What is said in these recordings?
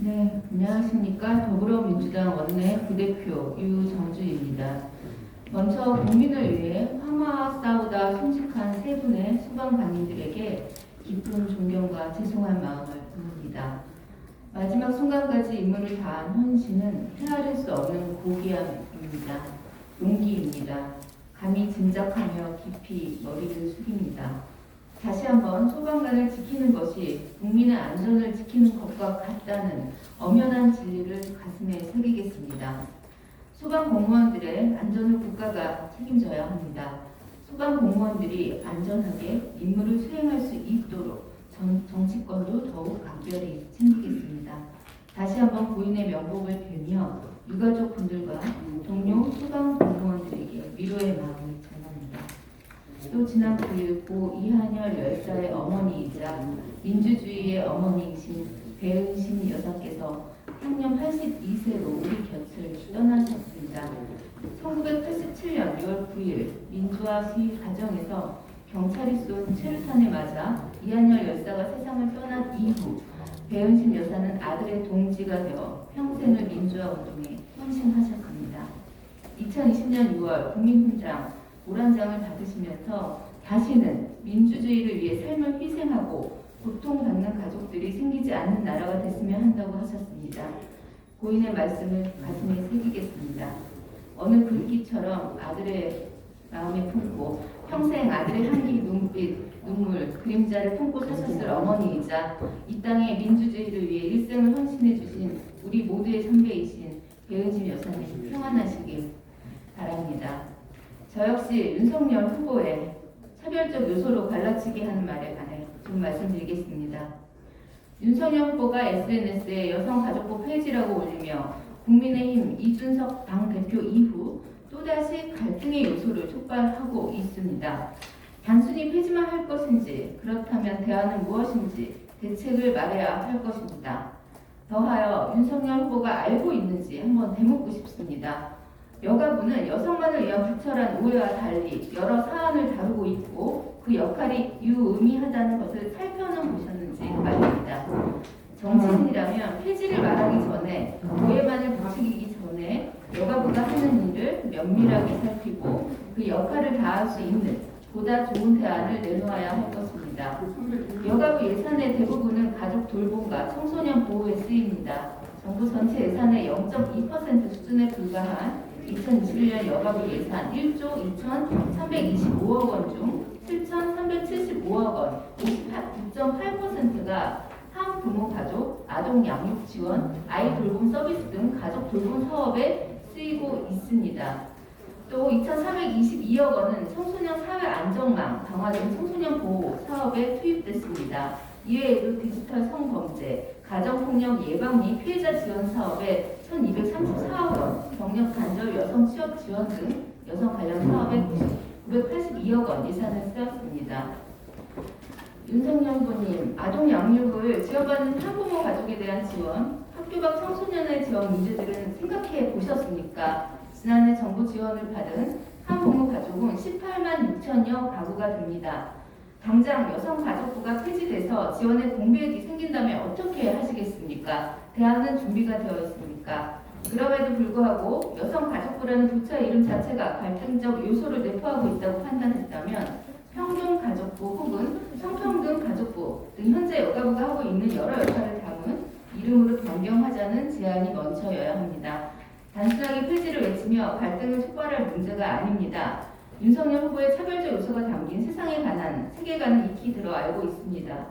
네, 안녕하십니까. 더불어민주당 원내 부대표 유정주입니다. 먼저 국민을 위해 황화와 싸우다 순직한 세 분의 수방관님들에게 깊은 존경과 죄송한 마음을 품습니다. 마지막 순간까지 임무를 다한 헌신은 헤아릴 수 없는 고귀함입니다. 용기입니다. 감히 짐작하며 깊이 머리를 숙입니다. 다시 한번 소방관을 지키는 것이 국민의 안전을 지키는 것과 같다는 엄연한 진리를 가슴에 새기겠습니다. 소방 공무원들의 안전을 국가가 책임져야 합니다. 소방 공무원들이 안전하게 임무를 수행할 수 있도록 정치권도 더욱 각별히 챙기겠습니다. 다시 한번 고인의 명복을 빌며 유가족 분들과 동료 소방 공무원들에게 위로의 마음을 전합니다. 또 지난 9일 고 이한열 열사의 어머니이자 민주주의의 어머니이신 배은심 여사께서 향년 82세로 우리 곁을 떠나셨습니다. 1987년 6월 9일 민주화 시위 과정에서 경찰이 쏜 최루탄에 맞아 이한열 열사가 세상을 떠난 이후 배은심 여사는 아들의 동지가 되어 평생을 민주화 운동에 헌신하셨습니다. 2020년 6월 국민훈장 오란장을 받으시면서 다시는 민주주의를 위해 삶을 희생하고 고통받는 가족들이 생기지 않는 나라가 됐으면 한다고 하셨습니다. 고인의 말씀을 가슴에 새기겠습니다. 어느 글귀처럼 아들의 마음에 품고 평생 아들의 향기, 눈빛, 눈물, 그림자를 품고 사셨을 어머니이자 이 땅의 민주주의를 위해 일생을 헌신해 주신 우리 모두의 선배이신 배은심 여사님 평안하시길 바랍니다. 저 역시 윤석열 후보의 차별적 요소로 갈라치기 하는 말에 관해 좀 말씀드리겠습니다. 윤석열 후보가 SNS에 여성가족부 폐지라고 올리며 국민의힘 이준석 당대표 이후 또다시 갈등의 요소를 촉발하고 있습니다. 단순히 폐지만 할 것인지 그렇다면 대안은 무엇인지 대책을 말해야 할 것입니다. 더하여 윤석열 후보가 알고 있는지 한번 되묻고 싶습니다. 여가부는 여성만을 위한 부철한 오해와 달리 여러 사안을 다루고 있고 그 역할이 유의미하다는 것을 살펴는 보셨는지 말입니다. 정치인이라면 폐지를 말하기 전에 오해만을 부추기기 전에 여가부가 하는 일을 면밀하게 살피고 그 역할을 다할 수 있는 보다 좋은 대안을 내놓아야 할 것입니다. 여가부 예산의 대부분은 가족 돌봄과 청소년 보호에 쓰입니다. 정부 전체 예산의 0.2% 수준에 불과한 2021년 여가부 예산 1조 2,325억 원 중 7,375억 원, 59.8%가 한부모 가족, 아동 양육 지원, 아이 돌봄 서비스 등 가족 돌봄 사업에 쓰이고 있습니다. 또 2,422억 원은 청소년 사회 안정망 강화 등 청소년 보호 사업에 투입됐습니다. 이외에도 디지털 성범죄, 가정폭력 예방 및 피해자 지원 사업에 1,234억 원, 경력 단절 여성 취업 지원 등 여성 관련 사업에 982억 원 예산을 쓰였습니다. 윤석열 후보님, 아동 양육을 지원받는 한부모 가족에 대한 지원, 학교 밖 청소년의 지원 문제들은 생각해 보셨습니까? 지난해 정부 지원을 받은 한부모 가족은 18만 6천여 가구가 됩니다. 당장 여성가족부가 폐지돼서 지원에 공백이 생긴다면 어떻게 하시겠습니까? 대안은 준비가 되어 있습니까? 그럼에도 불구하고 여성가족부라는 부처 이름 자체가 갈등적 요소를 내포하고 있다고 판단했다면 평등가족부 혹은 성평등가족부 등 현재 여가부가 하고 있는 여러 역할을 담은 이름으로 변경하자는 제안이 먼저여야 합니다. 단순하게 폐지를 외치며 갈등을 촉발할 문제가 아닙니다. 윤석열 후보의 차별적 요소가 담긴 세상에 관한 세계관을 익히 들어 알고 있습니다.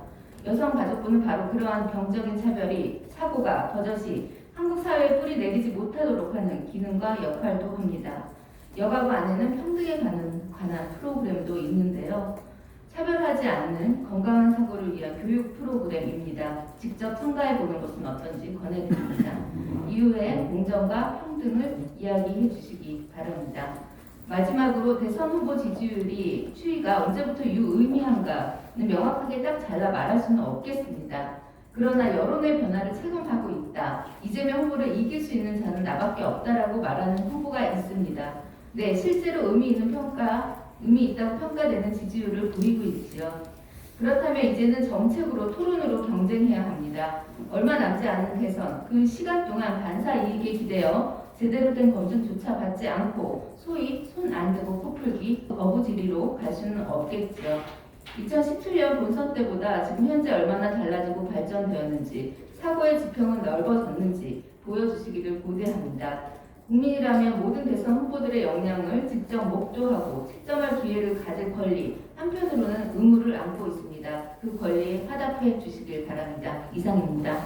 여성가족부는 바로 그러한 병적인 차별이 사고가 버젓이 한국 사회에 뿌리 내리지 못하도록 하는 기능과 역할도 합니다. 여가부 안에는 평등에 관한 프로그램도 있는데요. 차별하지 않는 건강한 사고를 위한 교육 프로그램입니다. 직접 참가해보는 것은 어떤지 권해드립니다. 이후에 공정과 평등을 이야기해 주시기 바랍니다. 마지막으로 대선 후보 지지율이 추이가 언제부터 유의미한가는 명확하게 딱 잘라 말할 수는 없겠습니다. 그러나 여론의 변화를 체감하고 있다. 이재명 후보를 이길 수 있는 자는 나밖에 없다라고 말하는 후보가 있습니다. 네, 실제로 의미 있다고 평가되는 지지율을 보이고 있지요. 그렇다면 이제는 정책으로 토론으로 경쟁해야 합니다. 얼마 남지 않은 대선, 그 시간 동안 반사 이익에 기대어 제대로 된 검증조차 받지 않고 소위 손 안 대고 코풀기, 거부질의로 갈 수는 없겠죠. 2017년 본선 때보다 지금 현재 얼마나 달라지고 발전되었는지, 사고의 지평은 넓어졌는지 보여주시기를 고대합니다. 국민이라면 모든 대선 후보들의 역량을 직접 목도하고 채점할 기회를 가질 권리, 한편으로는 의무를 안고 있습니다. 그 권리에 화답해 주시길 바랍니다. 이상입니다.